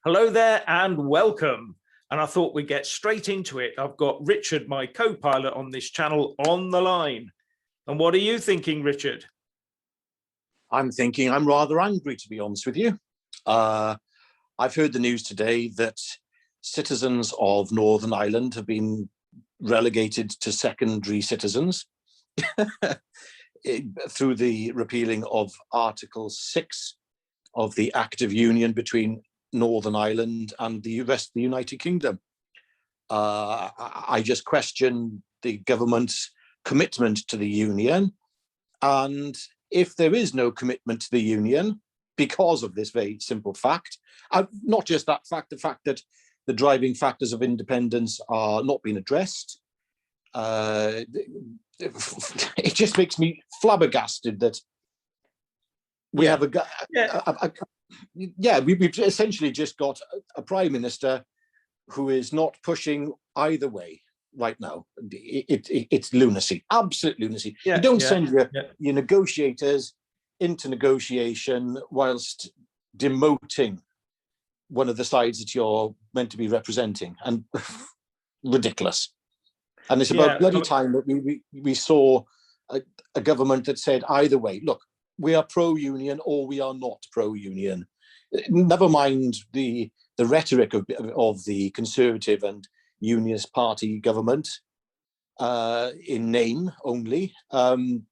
Hello there and welcome. And I thought we'd get straight into it. I've got Richard, my co-pilot on this channel, on the line. And what are you thinking, Richard? I'm thinking I'm rather angry, to be honest with you. I've heard the news today that citizens of Northern Ireland have been relegated to secondary citizens through the repealing of Article 6 of the Act of Union between Northern Ireland and the rest of the United Kingdom. I just question the government's commitment to the Union. And if there is no commitment to the Union because of this very simple fact, not just that fact, the fact that the driving factors of independence are not being addressed, it just makes me flabbergasted that we have we've essentially just got a prime minister who is not pushing either way right now. It's lunacy, absolute lunacy. You don't send your negotiators into negotiation whilst demoting one of the sides that you're meant to be representing, and ridiculous. And it's about bloody time that we saw a government that said either way, look, we are pro-union or we are not pro-union. Never mind the rhetoric of the Conservative and Unionist Party government in name only,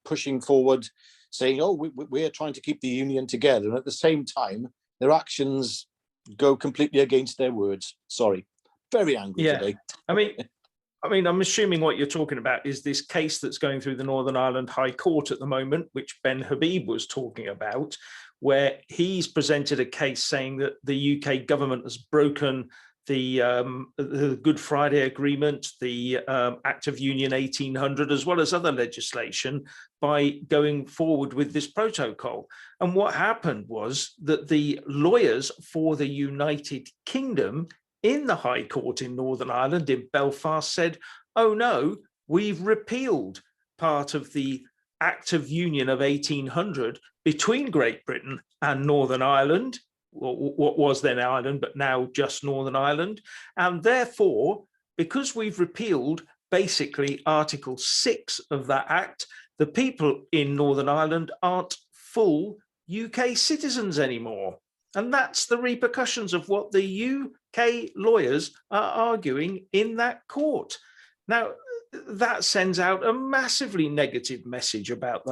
pushing forward, saying, oh, we're trying to keep the union together. And at the same time, their actions go completely against their words. Sorry, very angry today. I mean, I'm assuming what you're talking about is this case that's going through the Northern Ireland High Court at the moment, which Ben Habib was talking about, where he's presented a case saying that the UK government has broken the Good Friday Agreement, the Act of Union 1800, as well as other legislation, by going forward with this protocol. And what happened was that the lawyers for the United Kingdom in the High Court in Northern Ireland, in Belfast, said, oh no, we've repealed part of the Act of Union of 1800 between Great Britain and Northern Ireland, what was then Ireland, but now just Northern Ireland. And therefore, because we've repealed basically Article 6 of that Act, the people in Northern Ireland aren't full UK citizens anymore. And that's the repercussions of what the UK lawyers are arguing in that court. Now, that sends out a massively negative message about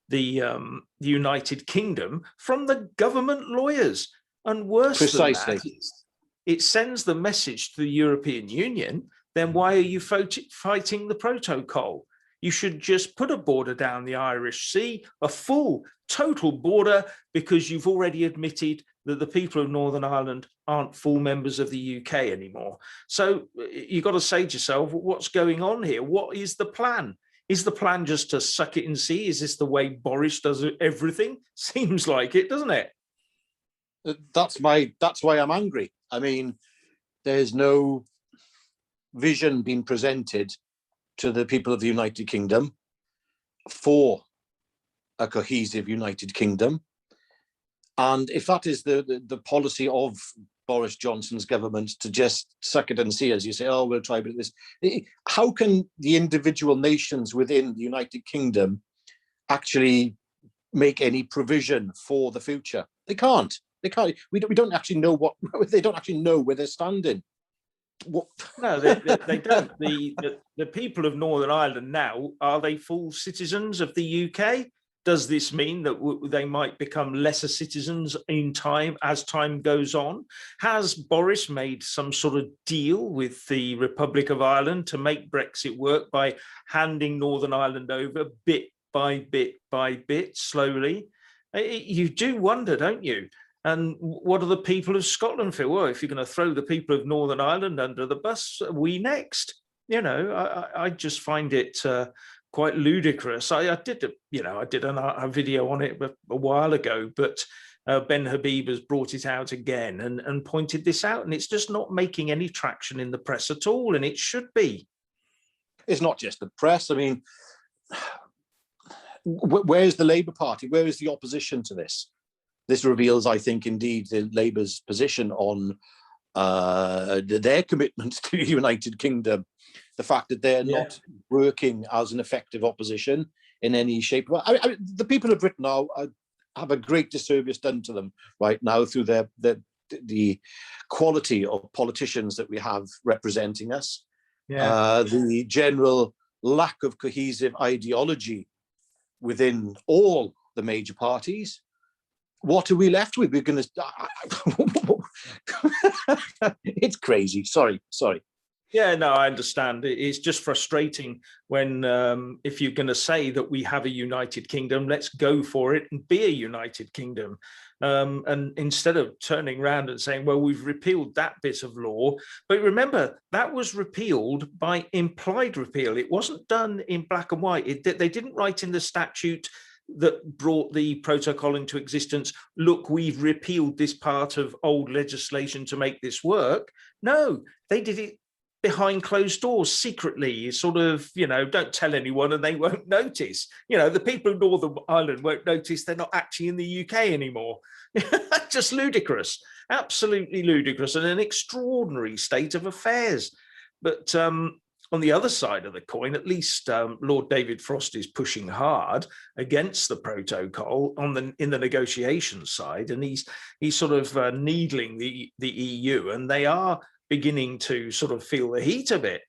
the United Kingdom from the government lawyers. And worse than that, it sends the message to the European Union, then why are you fighting the protocol? You should just put a border down the Irish Sea, a full, total border, because you've already admitted that the people of Northern Ireland aren't full members of the UK anymore. So you've got to say to yourself, what's going on here? What is the plan? Is the plan just to suck it and see? Is this the way Boris does everything? Seems like it, doesn't it? That's why I'm angry. I mean, there's no vision being presented to the people of the United Kingdom for a cohesive United Kingdom. And if that is the policy of Boris Johnson's government, to just suck it and see, as you say, oh, we'll try this. How can the individual nations within the United Kingdom actually make any provision for the future? They can't. They can't. We don't actually know they don't actually know where they're standing. No, they don't. The people of Northern Ireland now, are they full citizens of the UK? Does this mean that they might become lesser citizens in time as time goes on? Has Boris made some sort of deal with the Republic of Ireland to make Brexit work by handing Northern Ireland over bit by bit, slowly? You do wonder, don't you? And what do the people of Scotland feel? Well, if you're going to throw the people of Northern Ireland under the bus, we next. You know, I just find it quite ludicrous. I did a video on it a while ago, but Ben Habib has brought it out again and pointed this out, and it's just not making any traction in the press at all, and it should be. It's not just the press. I mean, where's the Labour Party? Where is the opposition to this? This reveals, I think, indeed, the Labour's position on their commitment to the United Kingdom, the fact that they're not working as an effective opposition in any shape. Well, the people of Britain have a great disservice done to them right now through the quality of politicians that we have representing us, the general lack of cohesive ideology within all the major parties. What are we left with? We're going to... It's crazy. Sorry. Yeah, no, I understand. It's just frustrating when, if you're going to say that we have a united kingdom, let's go for it and be a united kingdom. And instead of turning around and saying, well, we've repealed that bit of law. But remember, that was repealed by implied repeal. It wasn't done in black and white. They didn't write in the statute that brought the protocol into existence, look, we've repealed this part of old legislation to make this work. No, they did it behind closed doors, secretly, sort of, don't tell anyone and they won't notice. The people of Northern Ireland won't notice they're not actually in the UK anymore. Just ludicrous, absolutely ludicrous, and an extraordinary state of affairs. But on the other side of the coin, at least Lord David Frost is pushing hard against the protocol in the negotiation side, and he's sort of needling the EU, and they are beginning to sort of feel the heat of it.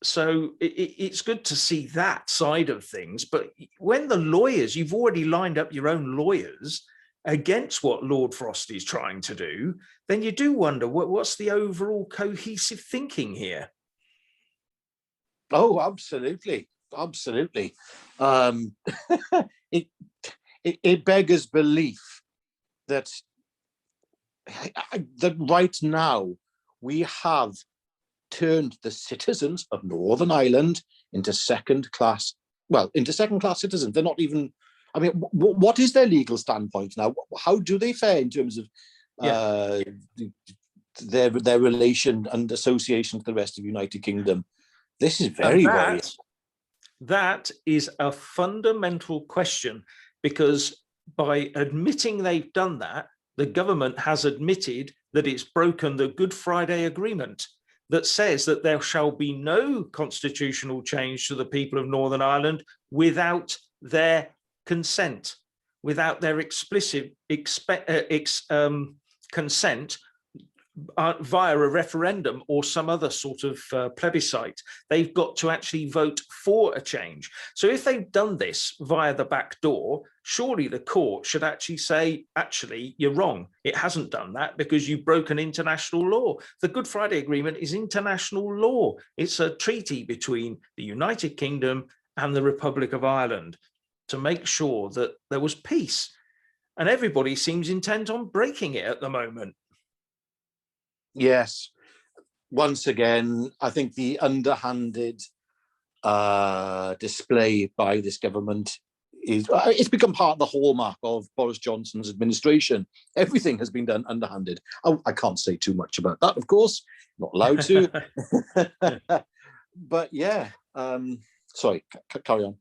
So it's good to see that side of things. But when the lawyers, you've already lined up your own lawyers against what Lord Frost is trying to do, then you do wonder what's the overall cohesive thinking here. Oh, absolutely. It beggars belief that right now we have turned the citizens of Northern Ireland into second-class citizens. They're not even, what is their legal standpoint now? How do they fare in terms of their relation and association to the rest of the United Kingdom? This is very worrying. That is a fundamental question, because by admitting they've done that, the government has admitted that it's broken the Good Friday Agreement that says that there shall be no constitutional change to the people of Northern Ireland without their consent, without their explicit consent via a referendum or some other sort of plebiscite. They've got to actually vote for a change. So if they've done this via the back door, surely the court should actually say, actually, you're wrong. It hasn't done that because you've broken international law. The Good Friday Agreement is international law. It's a treaty between the United Kingdom and the Republic of Ireland to make sure that there was peace. And everybody seems intent on breaking it at the moment. Yes. Once again, I think the underhanded display by this government it's become part of the hallmark of Boris Johnson's administration. Everything has been done underhanded. I can't say too much about that, of course, not allowed to. But yeah, sorry, carry on.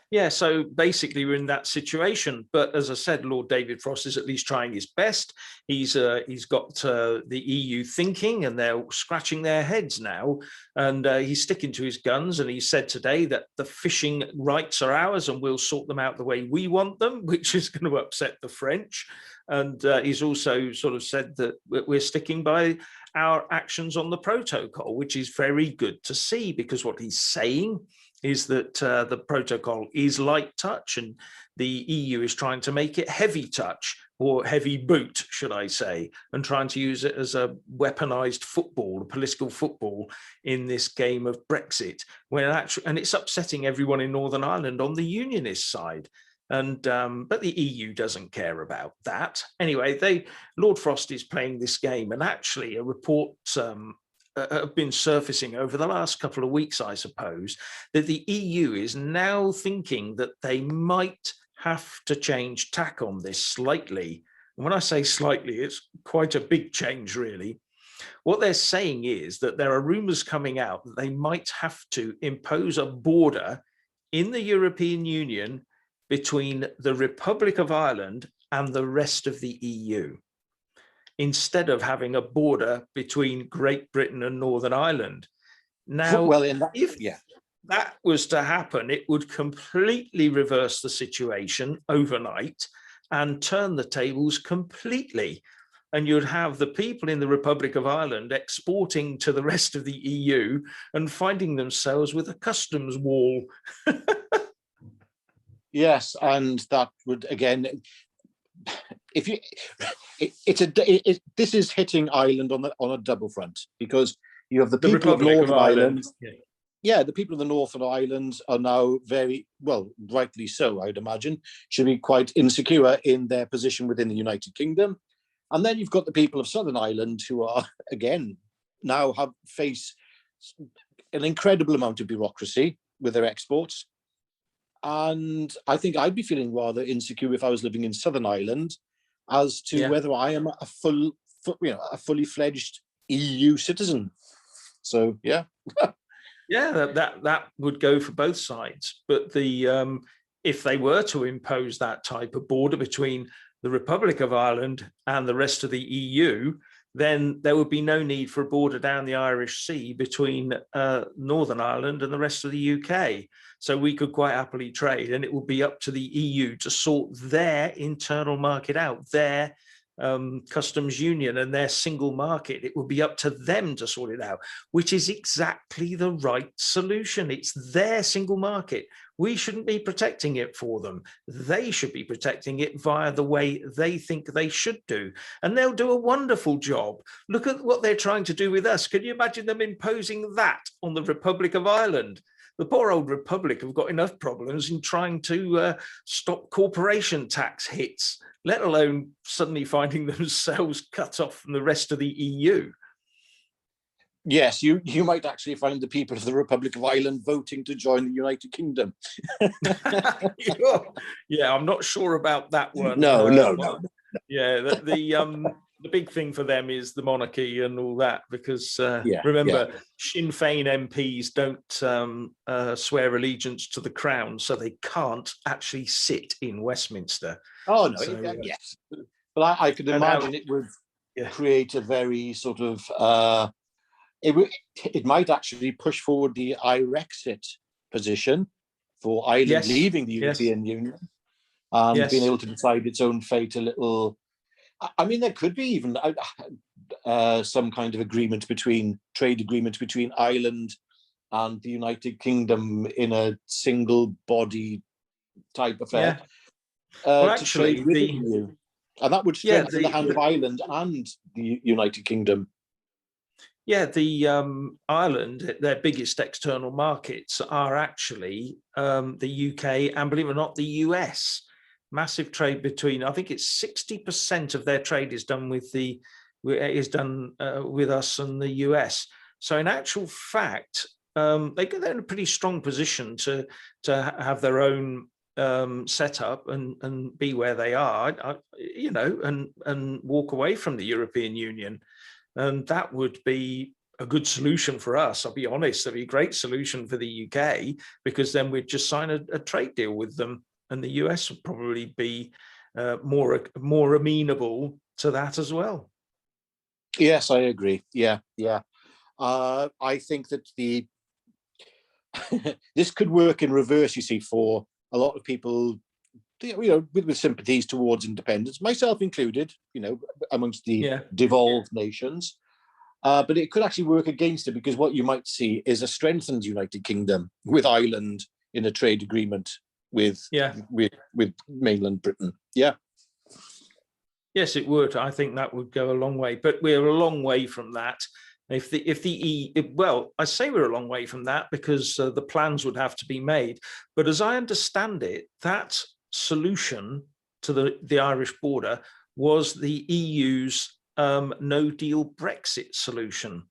Yeah, so basically we're in that situation. But as I said, Lord David Frost is at least trying his best. He's got the EU thinking, and they're scratching their heads now. And he's sticking to his guns. And he said today that the fishing rights are ours and we'll sort them out the way we want them, which is going to upset the French. And he's also sort of said that we're sticking by our actions on the protocol, which is very good to see, because what he's saying is that the protocol is light touch and the EU is trying to make it heavy touch, or heavy boot, should I say, and trying to use it as a weaponized football, a political football in this game of Brexit. And it's upsetting everyone in Northern Ireland on the unionist side. And but the EU doesn't care about that. Anyway, Lord Frost is playing this game, and actually a report have been surfacing over the last couple of weeks, I suppose, that the EU is now thinking that they might have to change tack on this slightly. And when I say slightly, it's quite a big change, really. What they're saying is that there are rumours coming out that they might have to impose a border in the European Union between the Republic of Ireland and the rest of the EU. instead of having a border between Great Britain and Northern Ireland. Now, well, if that was to happen, it would completely reverse the situation overnight and turn the tables completely. And you'd have the people in the Republic of Ireland exporting to the rest of the EU and finding themselves with a customs wall. Yes, and that would, again, if you, this is hitting Ireland on a double front, because you have the people of Northern Ireland. Yeah, the people of the North of Ireland are now very, well, rightly so, I'd imagine, should be quite insecure in their position within the United Kingdom. And then you've got the people of Southern Ireland who are, again, now face an incredible amount of bureaucracy with their exports. And I think I'd be feeling rather insecure if I was living in Southern Ireland as to whether I am a fully fledged EU citizen. So, yeah. Yeah, that would go for both sides. But if they were to impose that type of border between the Republic of Ireland and the rest of the EU, then there would be no need for a border down the Irish Sea between Northern Ireland and the rest of the UK. So we could quite happily trade, and it would be up to the EU to sort their internal market out, their customs union and their single market. It would be up to them to sort it out, which is exactly the right solution. It's their single market. We shouldn't be protecting it for them. They should be protecting it via the way they think they should do. And they'll do a wonderful job. Look at what they're trying to do with us. Can you imagine them imposing that on the Republic of Ireland? The poor old Republic have got enough problems in trying to stop corporation tax hits, let alone suddenly finding themselves cut off from the rest of the EU. Yes, you might actually find the people of the Republic of Ireland voting to join the United Kingdom. Yeah, I'm not sure about that one. No. Yeah, the big thing for them is the monarchy and all that, because remember, Sinn Féin MPs don't swear allegiance to the crown, so they can't actually sit in Westminster. Oh, no, so, yes. But I could imagine it would create a very sort of... It might actually push forward the Irexit position for Ireland leaving the European Union and being able to decide its own fate a little. I mean, there could be even some kind of trade agreement between Ireland and the United Kingdom in a single body type affair. Well, actually, and that would strengthen the hand of Ireland and the United Kingdom. Yeah, the Ireland, their biggest external markets are actually the UK and, believe it or not, the US. Massive trade between, I think it's 60% of their trade is done with with us and the US. So in actual fact, they're in a pretty strong position to have their own setup and be where they are, and walk away from the European Union. And that would be a good solution for us. I'll be honest, that'd be a great solution for the UK, because then we'd just sign a trade deal with them, and the US would probably be more amenable to that as well. Yes, I agree. Yeah. I think that this could work in reverse, you see, for a lot of people, with sympathies towards independence, myself included, amongst the devolved nations. But it could actually work against it, because what you might see is a strengthened United Kingdom with Ireland in a trade agreement with mainland Britain. Yeah. Yes, it would. I think that would go a long way, but we're a long way from that. I say we're a long way from that because the plans would have to be made. But as I understand it, that solution to the Irish border was the EU's no-deal Brexit solution.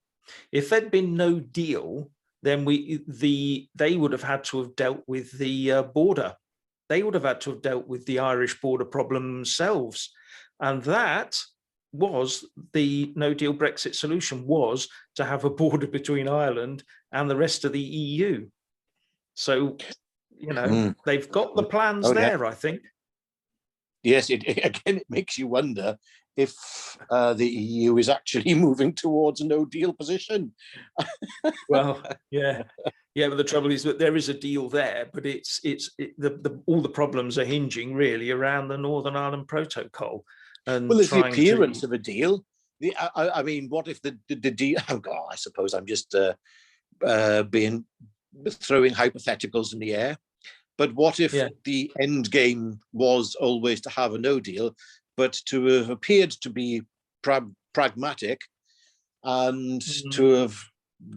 If there'd been no deal, then they would have had to have dealt with the border. They would have had to have dealt with the Irish border problem themselves. And that was the no-deal Brexit solution, was to have a border between Ireland and the rest of the EU. So, they've got the plans there, I think. Yes, it makes you wonder if the EU is actually moving towards a no-deal position. Well, yeah. Yeah, but the trouble is that there is a deal there, but all the problems are hinging really around the Northern Ireland Protocol. And well, there's the appearance of a deal. I mean, what if the deal? Oh God, I suppose I'm just throwing hypotheticals in the air. But what if the end game was always to have a no deal, but to have appeared to be pragmatic and to have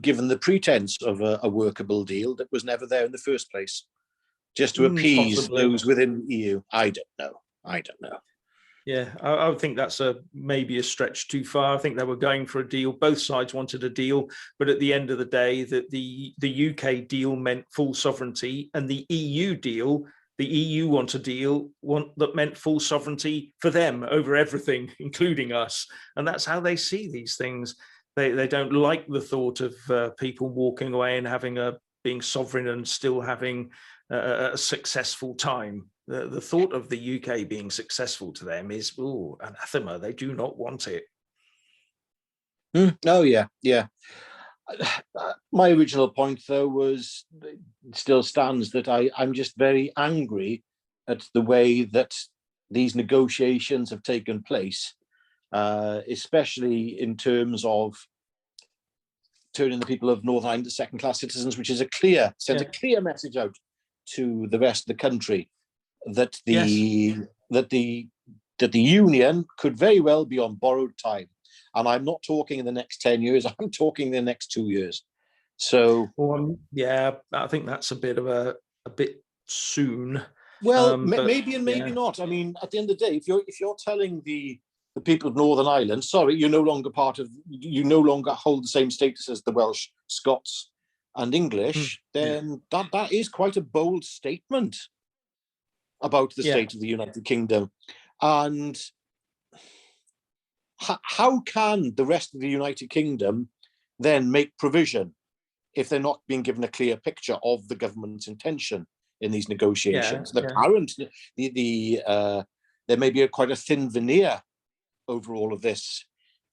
given the pretense of a workable deal that was never there in the first place, just to appease possibly those within the EU? I don't know. Yeah, I would think that's maybe a stretch too far. I think they were going for a deal. Both sides wanted a deal, but at the end of the day, that the UK deal meant full sovereignty, and the EU deal, the EU want a deal that meant full sovereignty for them over everything, including us. And that's how they see these things. They don't like the thought of people walking away and being sovereign and still having a successful time. The thought of the UK being successful to them is, anathema. They do not want it. Oh, yeah. My original point, though, still stands that I'm just very angry at the way that these negotiations have taken place, especially in terms of turning the people of Northern Ireland to second-class citizens, which is a clear message out to the rest of the country that the union could very well be on borrowed time. And I'm not talking in the next 10 years, I'm talking in the next 2 years. So I think that's a bit soon. Well, maybe and maybe not. I mean, at the end of the day, if you're telling the people of Northern Ireland, sorry, you no longer hold the same status as the Welsh, Scots, and English, then that is quite a bold statement about the state of the United Kingdom. And how can the rest of the United Kingdom then make provision if they're not being given a clear picture of the government's intention in these negotiations? There may be quite a thin veneer over all of this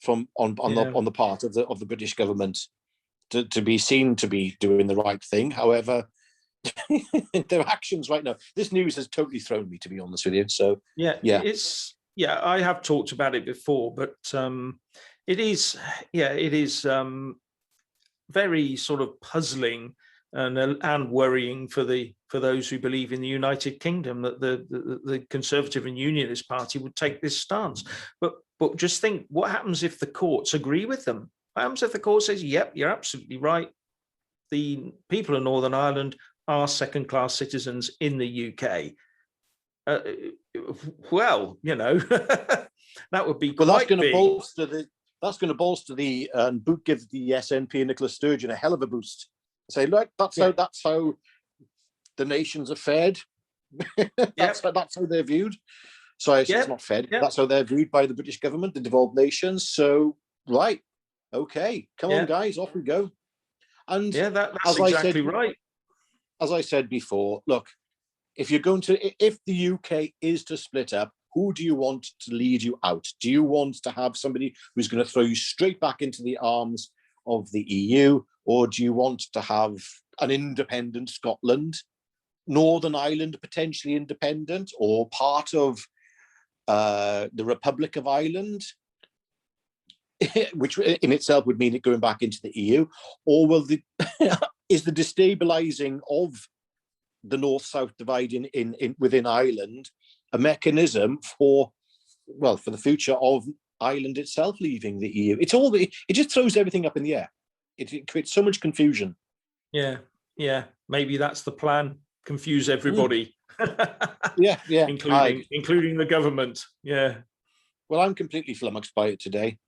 on the part of the British government to be seen to be doing the right thing. However, their actions right now, this news has totally thrown me, to be honest with you. So I have talked about it before, but it is very sort of puzzling and worrying for those who believe in the United Kingdom that the Conservative and Unionist Party would take this stance. But just think, what happens if the courts agree with them? What happens if the court says, "Yep, you're absolutely right. The people of Northern Ireland are second-class citizens in the UK." Well, that would be that's going to bolster the give the SNP and Nicola Sturgeon a hell of a boost. Say, look, that's how the nations are fed. That's how they're viewed. So it's not fed. That's how they're viewed by the British government, the devolved nations. So right, okay, come on, guys, off we go. And that's exactly right. As I said before, look, if the UK is to split up, who do you want to lead you out? Do you want to have somebody who's going to throw you straight back into the arms of the EU, or do you want to have an independent Scotland, Northern Ireland potentially independent, or part of the Republic of Ireland, which in itself would mean it going back into the EU, or is the destabilising of the North-South divide within Ireland a mechanism for the future of Ireland itself leaving the EU? It just throws everything up in the air. It creates so much confusion. Yeah. Maybe that's the plan. Confuse everybody. Including the government. Yeah. Well, I'm completely flummoxed by it today.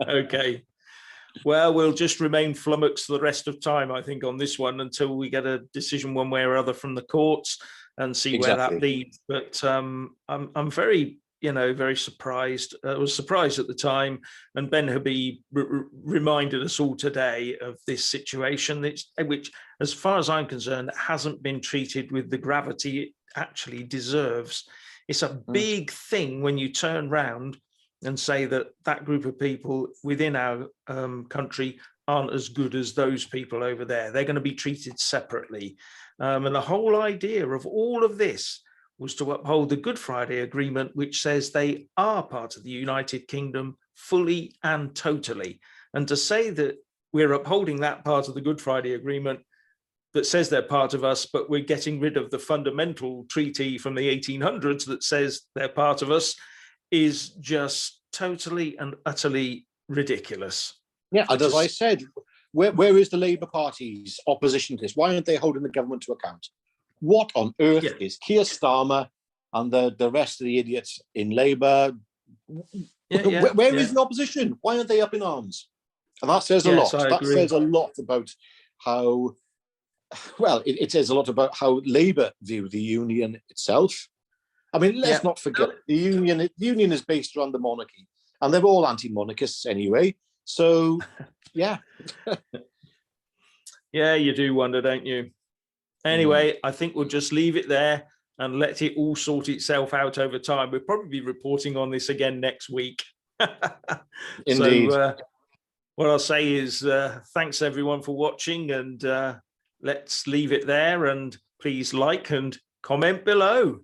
Okay. Well, we'll just remain flummoxed the rest of time, I think, on this one until we get a decision one way or other from the courts and see where that leads. But I'm very, very surprised. I was surprised at the time, and Ben Habib reminded us all today of this situation, which, as far as I'm concerned, hasn't been treated with the gravity it actually deserves. It's a big thing when you turn round and say that that group of people within our country aren't as good as those people over there. They're going to be treated separately. And the whole idea of all of this was to uphold the Good Friday Agreement, which says they are part of the United Kingdom fully and totally. And to say that we're upholding that part of the Good Friday Agreement that says they're part of us, but we're getting rid of the fundamental treaty from the 1800s that says they're part of us, is just totally and utterly ridiculous. Yeah, and as I said, where is the Labour Party's opposition to this? Why aren't they holding the government to account? What on earth is Keir Starmer and the rest of the idiots in Labour? Where is the opposition? Why aren't they up in arms? And that says a lot. That says a lot about how, well, it says a lot about how Labour view the union itself. I mean, let's not forget, the union is based around the monarchy, and they're all anti-monarchists anyway. So, yeah. Yeah, you do wonder, don't you? Anyway, I think we'll just leave it there and let it all sort itself out over time. We'll probably be reporting on this again next week. Indeed. So what I'll say is thanks everyone for watching, and let's leave it there, and please like and comment below.